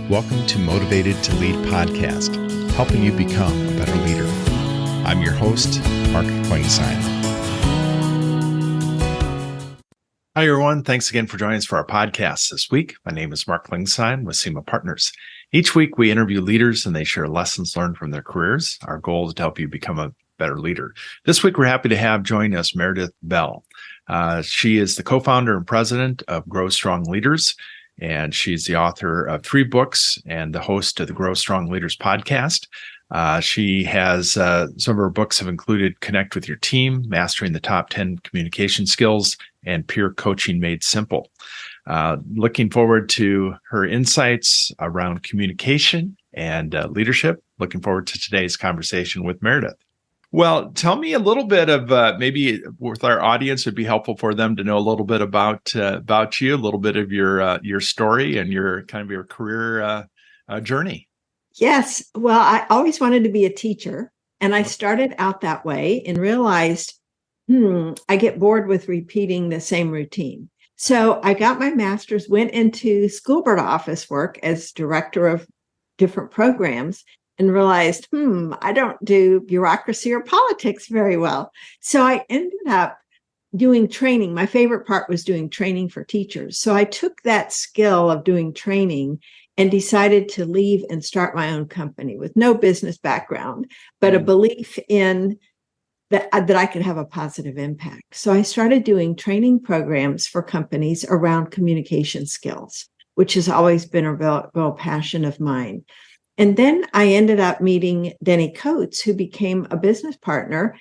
Welcome to Motivated to Lead podcast, helping you become a better leader. I'm your host, Mark Klingstein. Hi, everyone. Thanks again for joining us for our podcast this week. My name is Mark Klingstein with SEMA Partners. Each week, we interview leaders and they share lessons learned from their careers. Our goal is to help you become a better leader. This week, we're happy to have join us Meredith Bell. She is the co-founder and president of Grow Strong Leaders, and she's the author of 3 books and the host of the Grow Strong Leaders podcast. She has some of her books have included Connect with Your Team, Mastering the Top 10 Communication Skills, and Peer Coaching Made Simple. Looking forward to her insights around communication and leadership. Looking forward to today's conversation with Meredith. Well, tell me a little bit of maybe with our audience, it'd be helpful for them to know a little bit about you, a little bit of your story and your kind of your career journey. Yes. Well, I always wanted to be a teacher, and I started out that way and realized, I get bored with repeating the same routine. So I got my master's, went into school board office work as director of different programs, and realized, I don't do bureaucracy or politics very well. So I ended up doing training. My favorite part was doing training for teachers. So I took that skill of doing training and decided to leave and start my own company with no business background, but a belief in that I could have a positive impact. So I started doing training programs for companies around communication skills, which has always been a real passion of mine. And then I ended up meeting Denny Coates, who became a business partner,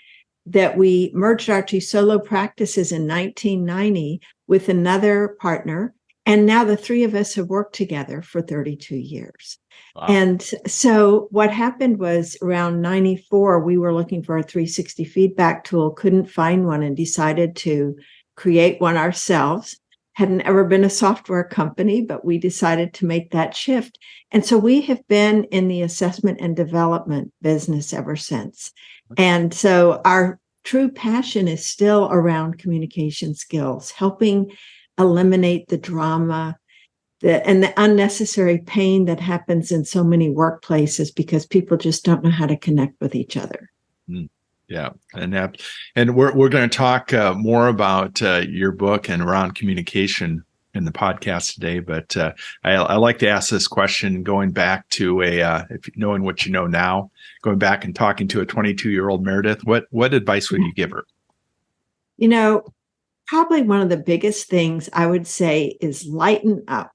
that we merged our 2 solo practices in 1990 with another partner. And now the 3 of us have worked together for 32 years. Wow. And so what happened was around 94, we were looking for a 360 feedback tool, couldn't find one, and decided to create one ourselves. Hadn't ever been a software company, but we decided to make that shift. And so we have been in the assessment and development business ever since. And so our true passion is still around communication skills, helping eliminate the drama and the unnecessary pain that happens in so many workplaces because people just don't know how to connect with each other. Yeah, and we're going to talk more about your book and around communication in the podcast today. But I like to ask this question, going back to if knowing what you know now, going back and talking to a 22-year-old Meredith. What advice would you give her? You know, probably one of the biggest things I would say is lighten up.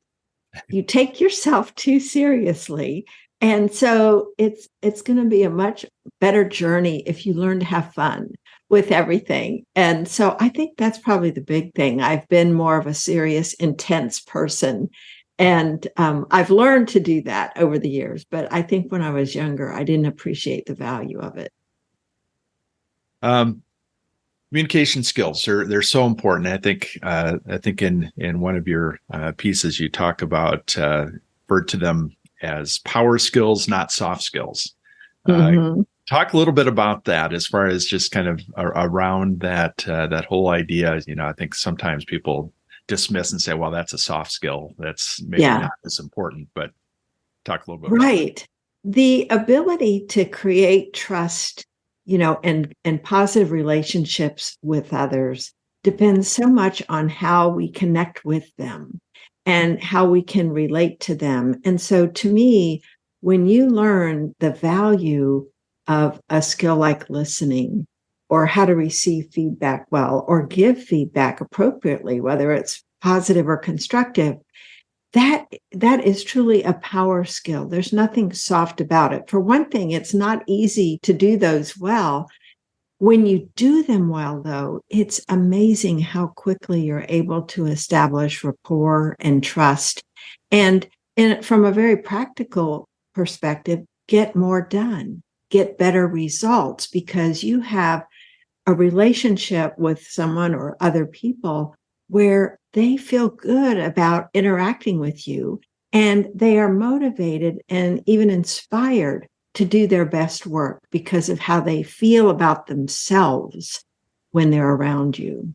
You take yourself too seriously. And so it's going to be a much better journey if you learn to have fun with everything. And so I think that's probably the big thing. I've been more of a serious, intense person. And I've learned to do that over the years. But I think when I was younger, I didn't appreciate the value of it. Communication skills, they're so important. I think in one of your pieces, you talk about refer to them as power skills, not soft skills. Talk a little bit about that as far as just kind of around that whole idea. I think sometimes people dismiss and say, well, that's a soft skill. That's maybe not as important, but talk a little bit about that. The ability to create trust, and positive relationships with others depends so much on how we connect with them and how we can relate to them. And so to me, when you learn the value of a skill like listening, or how to receive feedback well, or give feedback appropriately, whether it's positive or constructive, that is truly a power skill. There's nothing soft about it. For one thing, it's not easy to do those well. When you do them well, though, it's amazing how quickly you're able to establish rapport and trust. And from a very practical perspective, get more done, get better results, because you have a relationship with someone or other people where they feel good about interacting with you, and they are motivated and even inspired to do their best work because of how they feel about themselves when they're around you.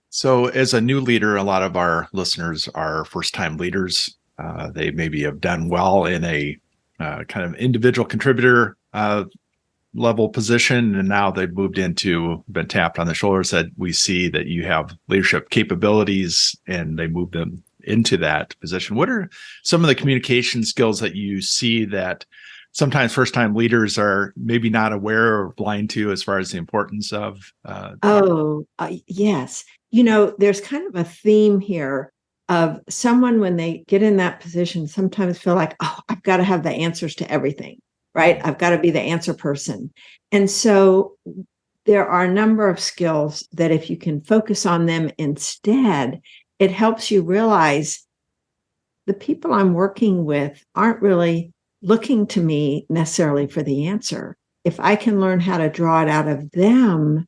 So as a new leader, a lot of our listeners are first-time leaders. They maybe have done well in a kind of individual contributor level position, and now they've moved into, been tapped on the shoulder, said, we see that you have leadership capabilities, and they move them into that position. What are some of the communication skills that you see that sometimes first time leaders are maybe not aware or blind to as far as the importance of? Yes. There's kind of a theme here of someone when they get in that position sometimes feel like, oh, I've got to have the answers to everything, right? I've got to be the answer person. And so there are a number of skills that if you can focus on them instead, it helps you realize the people I'm working with aren't really looking to me necessarily for the answer. If I can learn how to draw it out of them,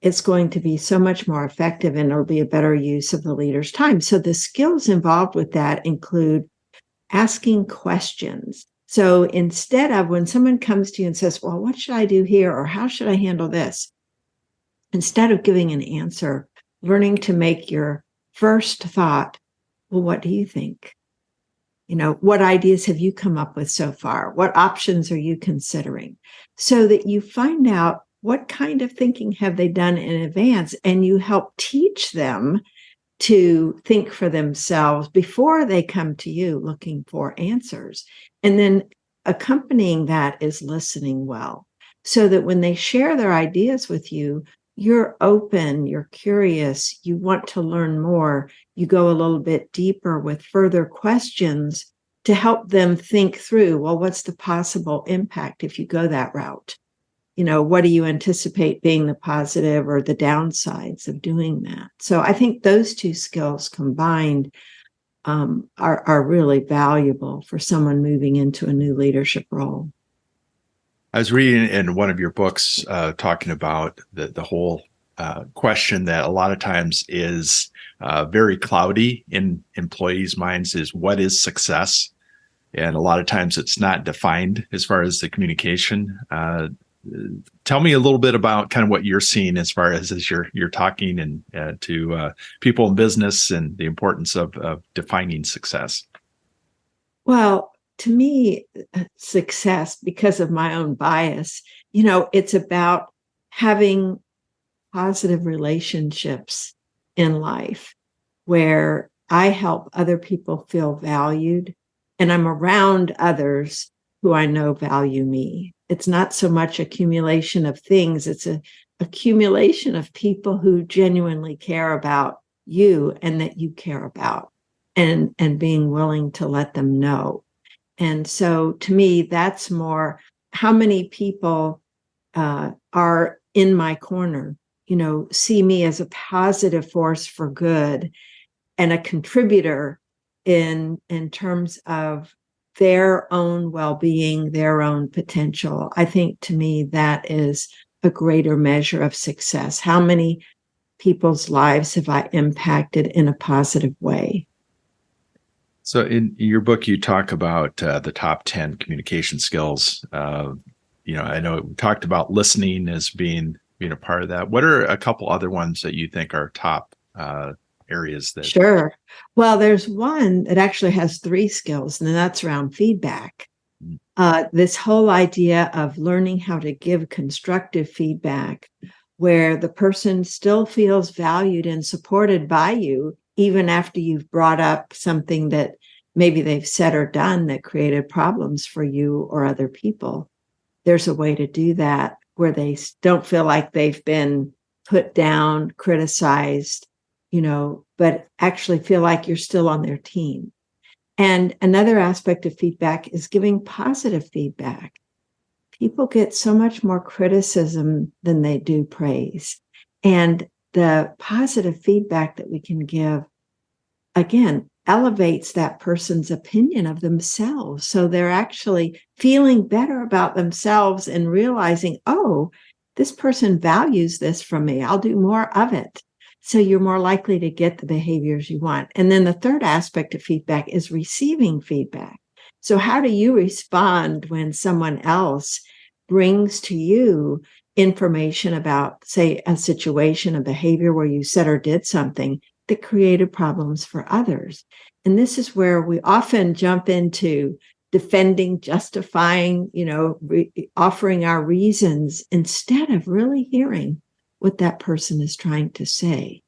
it's going to be so much more effective, and it'll be a better use of the leader's time. So the skills involved with that include asking questions. So instead of when someone comes to you and says, well, what should I do here? Or how should I handle this? Instead of giving an answer, learning to make your first thought, well, what do you think? What ideas have you come up with so far? What options are you considering? So that you find out what kind of thinking have they done in advance, and you help teach them to think for themselves before they come to you looking for answers. And then accompanying that is listening well, so that when they share their ideas with you, you're open, you're curious, you want to learn more, you go a little bit deeper with further questions to help them think through, well, what's the possible impact if you go that route? What do you anticipate being the positive or the downsides of doing that? So I think those two skills combined are really valuable for someone moving into a new leadership role. I was reading in one of your books talking about the whole question that a lot of times is very cloudy in employees' minds is, what is success? And a lot of times it's not defined as far as the communication. Tell me a little bit about kind of what you're seeing as far as you're talking and to people in business and the importance of defining success. Well, to me, success, because of my own bias, it's about having positive relationships in life where I help other people feel valued, and I'm around others who I know value me. It's not so much accumulation of things, it's an accumulation of people who genuinely care about you and that you care about, and being willing to let them know. And so to me, that's more how many people are in my corner, see me as a positive force for good and a contributor in terms of their own well-being, their own potential. I think to me that is a greater measure of success. How many people's lives have I impacted in a positive way? So in your book, you talk about the top 10 communication skills. I know we talked about listening as being a part of that. What are a couple other ones that you think are top areas that? Sure. Well, there's one that actually has 3 skills, and that's around feedback. This whole idea of learning how to give constructive feedback where the person still feels valued and supported by you, even after you've brought up something that maybe they've said or done that created problems for you or other people. There's a way to do that where they don't feel like they've been put down, criticized, but actually feel like you're still on their team. And another aspect of feedback is giving positive feedback. People get so much more criticism than they do praise. And the positive feedback that we can give, again, elevates that person's opinion of themselves. So they're actually feeling better about themselves and realizing, oh, this person values this from me. I'll do more of it. So you're more likely to get the behaviors you want. And then the third aspect of feedback is receiving feedback. So how do you respond when someone else brings to you information about, say, a situation, a behavior where you said or did something that created problems for others? And this is where we often jump into defending, justifying, offering our reasons instead of really hearing what that person is trying to say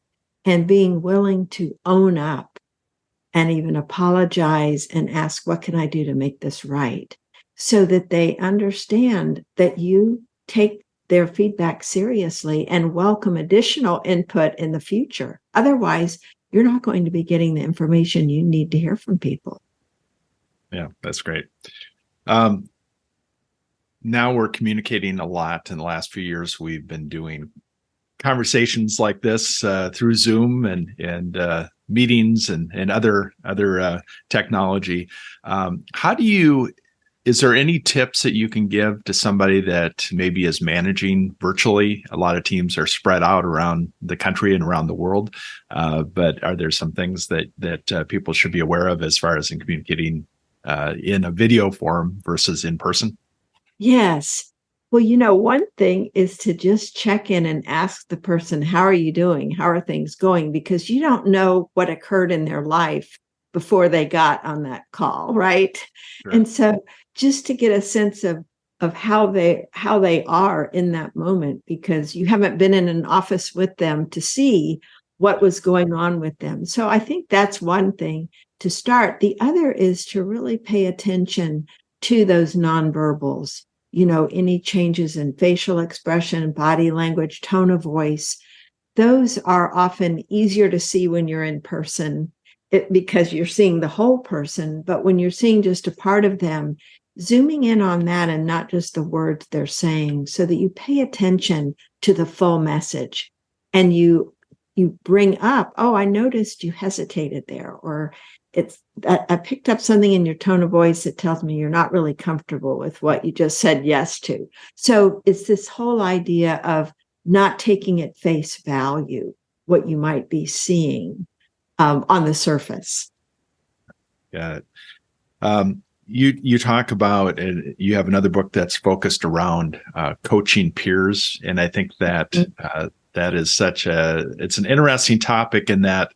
and being willing to own up and even apologize and ask, what can I do to make this right? So that they understand that you take their feedback seriously and welcome additional input in the future. Otherwise, you're not going to be getting the information you need to hear from people. Yeah, that's great. Now we're communicating a lot. In the last few years, we've been doing conversations like this through Zoom and meetings and other technology. Is there any tips that you can give to somebody that maybe is managing virtually? A lot of teams are spread out around the country and around the world, but are there some things that people should be aware of as far as in communicating in a video form versus in person? Yes. Well, one thing is to just check in and ask the person, how are you doing? How are things going? Because you don't know what occurred in their life before they got on that call, right? Sure. And so just to get a sense of how they are in that moment, because you haven't been in an office with them to see what was going on with them. So I think that's one thing to start. The other is to really pay attention to those nonverbals. Any changes in facial expression, body language, tone of voice, those are often easier to see when you're in person because you're seeing the whole person. But when you're seeing just a part of them, zooming in on that and not just the words they're saying, so that you pay attention to the full message and you bring up, oh, I noticed you hesitated there, or I picked up something in your tone of voice that tells me you're not really comfortable with what you just said yes to. So it's this whole idea of not taking at face value what you might be seeing on the surface. Got it. You talk about, and you have another book that's focused around coaching peers, and I think that that is it's an interesting topic in that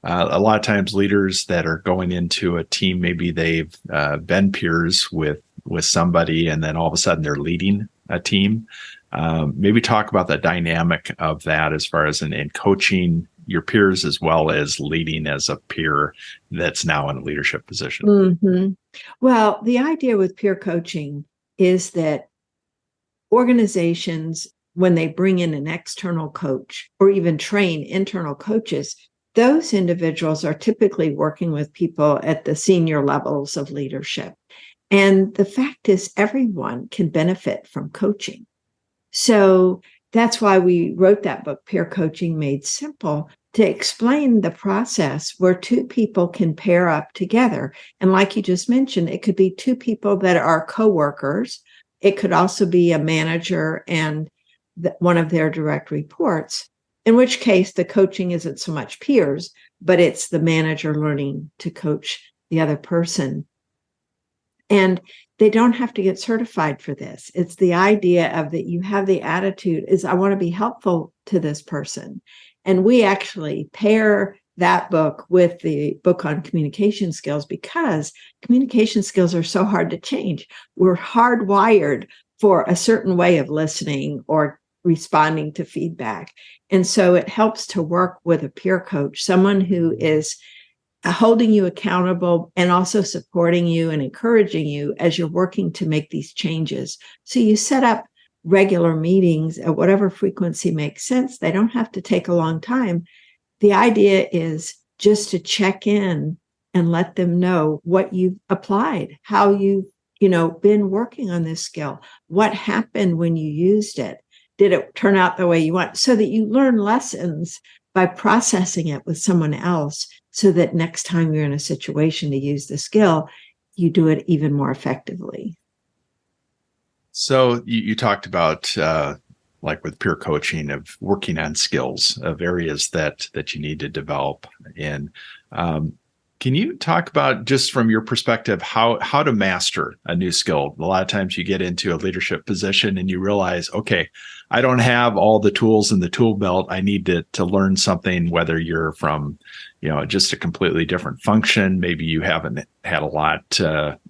a lot of times leaders that are going into a team, maybe they've been peers with somebody, and then all of a sudden they're leading a team. Maybe talk about the dynamic of that as far as in coaching your peers as well as leading as a peer that's now in a leadership position. Mm-hmm. Well, the idea with peer coaching is that organizations, when they bring in an external coach or even train internal coaches, those individuals are typically working with people at the senior levels of leadership. And the fact is, everyone can benefit from coaching. So that's why we wrote that book, Peer Coaching Made Simple, to explain the process where two people can pair up together. And like you just mentioned, it could be two people that are coworkers. It could also be a manager and one of their direct reports, in which case the coaching isn't so much peers, but it's the manager learning to coach the other person. And they don't have to get certified for this. It's the idea of that you have the attitude is, I want to be helpful to this person. And we actually pair that book with the book on communication skills, because communication skills are so hard to change. We're hardwired for a certain way of listening or responding to feedback. And so it helps to work with a peer coach, someone who is holding you accountable and also supporting you and encouraging you as you're working to make these changes. So you set up regular meetings at whatever frequency makes sense. They don't have to take a long time. The idea is just to check in and let them know what you've applied, how you've, been working on this skill, what happened when you used it. Did it turn out the way you want? So that you learn lessons by processing it with someone else, so that next time you're in a situation to use the skill, you do it even more effectively. So you talked about like with peer coaching, of working on skills of areas that you need to develop in. Can you talk about, just from your perspective, how to master a new skill? A lot of times you get into a leadership position and you realize, okay, I don't have all the tools in the tool belt. I need to learn something, whether you're from, just a completely different function. Maybe you haven't had a lot,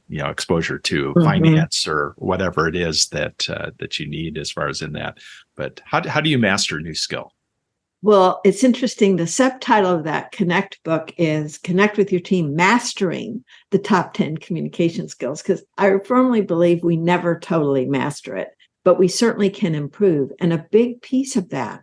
exposure to finance or whatever it is that you need as far as in that. But how do you master a new skill? Well, it's interesting. The subtitle of that Connect book is Connect with Your Team, Mastering the Top 10 Communication Skills, because I firmly believe we never totally master it, but we certainly can improve. And a big piece of that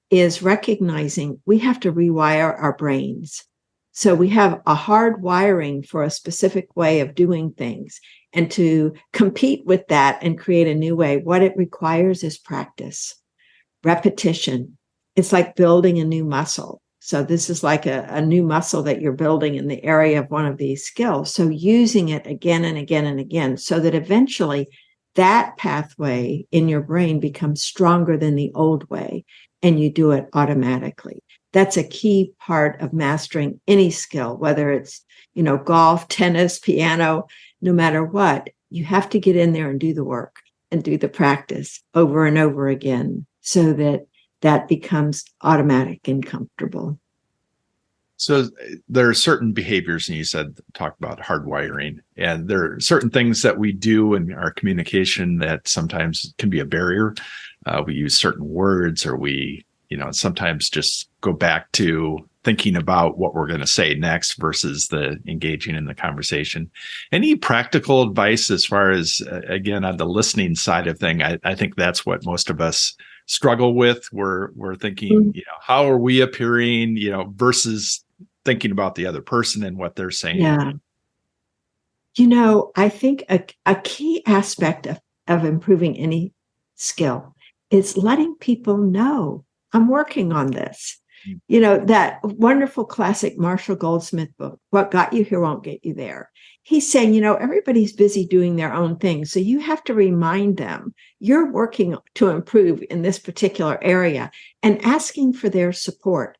is recognizing we have to rewire our brains. So we have a hard wiring for a specific way of doing things. And to compete with that and create a new way, what it requires is practice, repetition. It's like building a new muscle. So this is like a new muscle that you're building in the area of one of these skills. So using it again and again and again, so that eventually that pathway in your brain becomes stronger than the old way, and you do it automatically. That's a key part of mastering any skill, whether it's, golf, tennis, piano, no matter what. You have to get in there and do the work and do the practice over and over again, so that becomes automatic and comfortable. So there are certain behaviors, and you talk about hardwiring, and there are certain things that we do in our communication that sometimes can be a barrier. We use certain words, or we, sometimes just go back to thinking about what we're going to say next versus the engaging in the conversation. Any practical advice as far as, again, on the listening side of thing? I think that's what most of us struggle with. We're thinking, how are we appearing, versus thinking about the other person and what they're saying. Yeah. I think a key aspect of improving any skill is letting people know I'm working on this. That wonderful classic Marshall Goldsmith book, What Got You Here Won't Get You There. He's saying, everybody's busy doing their own thing. So you have to remind them you're working to improve in this particular area and asking for their support.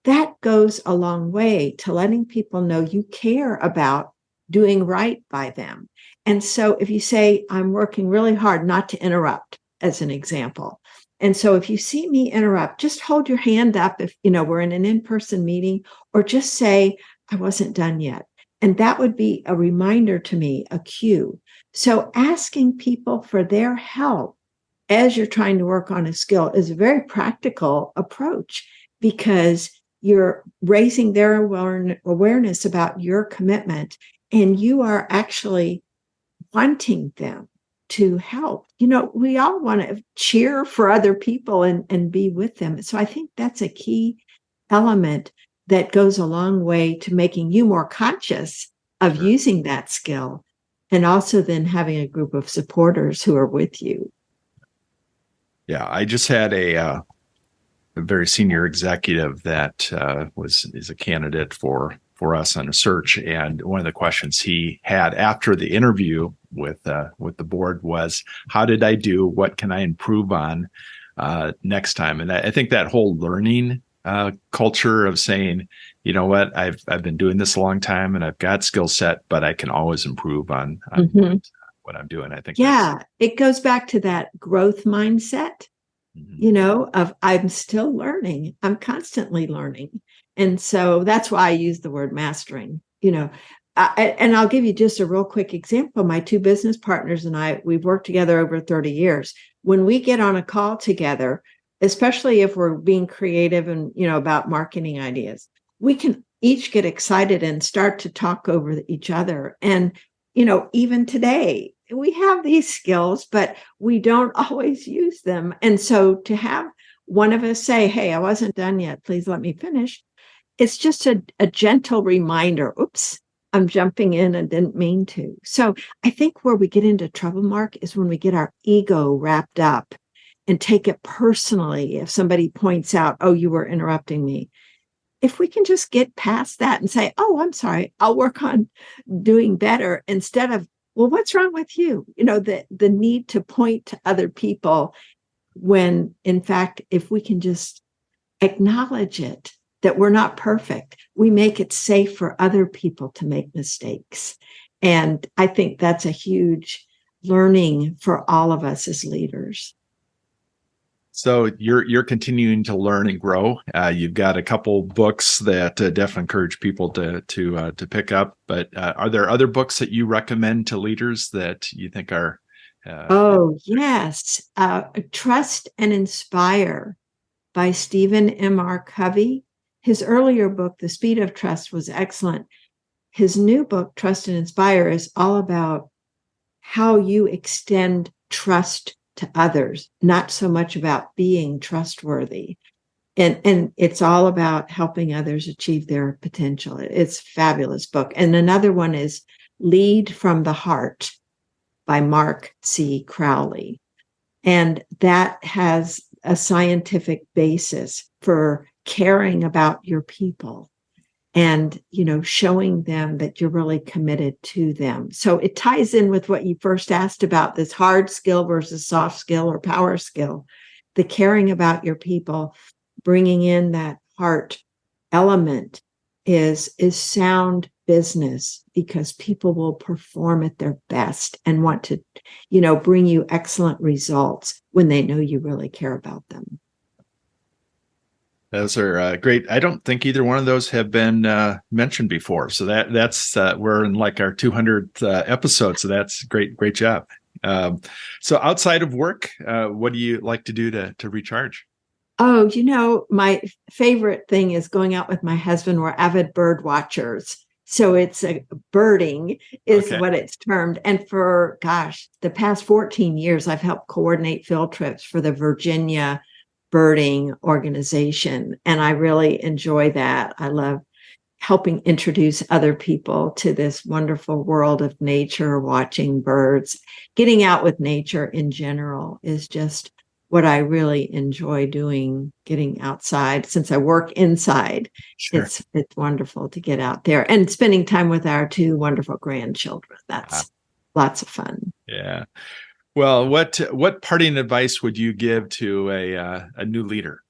That goes a long way to letting people know you care about doing right by them. And so if you say, I'm working really hard not to interrupt, as an example. And so if you see me interrupt, just hold your hand up if, we're in an in-person meeting, or just say, I wasn't done yet. And that would be a reminder to me, a cue. So asking people for their help as you're trying to work on a skill is a very practical approach, because you're raising their awareness about your commitment, and you are actually wanting them to help. We all want to cheer for other people and be with them. So I think that's a key element that goes a long way to making you more conscious of using that skill, and also then having a group of supporters who are with you. Yeah, I just had a very senior executive that is a candidate for us on a search, and one of the questions he had after the interview with the board was, "How did I do? What can I improve on next time?" And I think that whole learning culture of saying, you know what, I've been doing this a long time and I've got skill set, but I can always improve on what I'm doing. I think, it goes back to that growth mindset, of I'm still learning. I'm constantly learning. And so that's why I use the word mastering, and I'll give you just a real quick example. My two business partners and I, we've worked together over 30 years. When we get on a call together, especially if we're being creative and, about marketing ideas, we can each get excited and start to talk over each other. And, even today, we have these skills, but we don't always use them. And so to have one of us say, hey, I wasn't done yet, please let me finish. It's just a gentle reminder. Oops, I'm jumping in and didn't mean to. So I think where we get into trouble, Mark, is when we get our ego wrapped up and take it personally if somebody points out, oh, you were interrupting me. If we can just get past that and say, oh, I'm sorry, I'll work on doing better, instead of, well, what's wrong with you? The need to point to other people, when in fact, if we can just acknowledge it, that we're not perfect. We make it safe for other people to make mistakes. And I think that's a huge learning for all of us as leaders. So you're continuing to learn and grow. You've got a couple books that definitely encourage people to pick up. But are there other books that you recommend to leaders that you think are? Oh, yes. Trust and Inspire by Stephen M.R. Covey. His earlier book, The Speed of Trust, was excellent. His new book, Trust and Inspire, is all about how you extend trust to others, not so much about being trustworthy. And it's all about helping others achieve their potential. It's a fabulous book. And another one is Lead from the Heart by Mark C. Crowley. And that has a scientific basis for caring about your people and, showing them that you're really committed to them. So it ties in with what you first asked about, this hard skill versus soft skill or power skill, the caring about your people, bringing in that heart element is sound business, because people will perform at their best and want to, bring you excellent results when they know you really care about them. Those are great. I don't think either one of those have been mentioned before. So that's we're in like our 200th episode. So that's great. Great job. So outside of work, what do you like to do to recharge? Oh, my favorite thing is going out with my husband. We're avid bird watchers. So it's birding is Okay. what it's termed. And for, the past 14 years, I've helped coordinate field trips for the Virginia birding organization. And I really enjoy that. I love helping introduce other people to this wonderful world of nature, watching birds. Getting out with nature in general is just what I really enjoy doing, getting outside. Since I work inside, Sure. it's wonderful to get out there and spending time with our two wonderful grandchildren. That's lots of fun. Yeah. Well, what parting advice would you give to a new leader?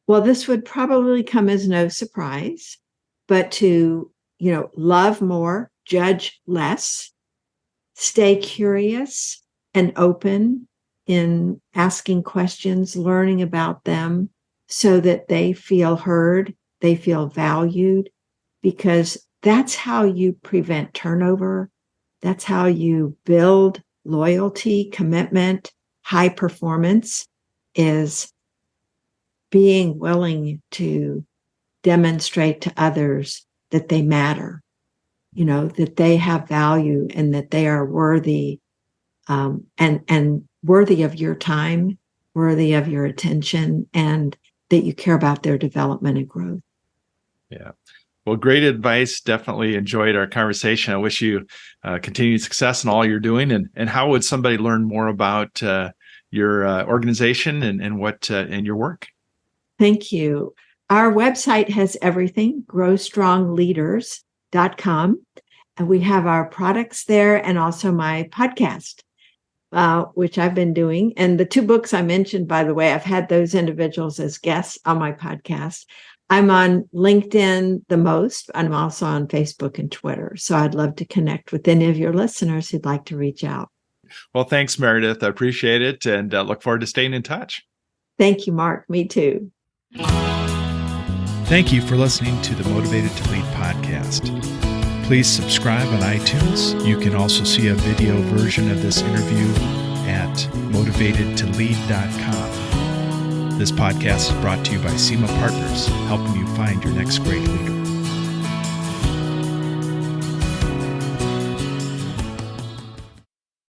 Well, this would probably come as no surprise, but to, love more, judge less, stay curious and open in asking questions, learning about them so that they feel heard, they feel valued, because that's how you prevent turnover. That's how you build loyalty, commitment, high performance, is being willing to demonstrate to others that they matter, that they have value and that they are worthy, and worthy of your time, worthy of your attention, and that you care about their development and growth. Yeah. Well, great advice. Definitely enjoyed our conversation. I wish you continued success in all you're doing. And how would somebody learn more about your organization and what and your work? Thank you. Our website has everything, growstrongleaders.com. And we have our products there and also my podcast, which I've been doing. And the two books I mentioned, by the way, I've had those individuals as guests on my podcast. I'm on LinkedIn the most. I'm also on Facebook and Twitter. So I'd love to connect with any of your listeners who'd like to reach out. Well, thanks, Meredith. I appreciate it and look forward to staying in touch. Thank you, Mark. Me too. Thank you for listening to the Motivated to Lead podcast. Please subscribe on iTunes. You can also see a video version of this interview at motivatedtolead.com. This podcast is brought to you by SEMA Partners, helping you find your next great leader.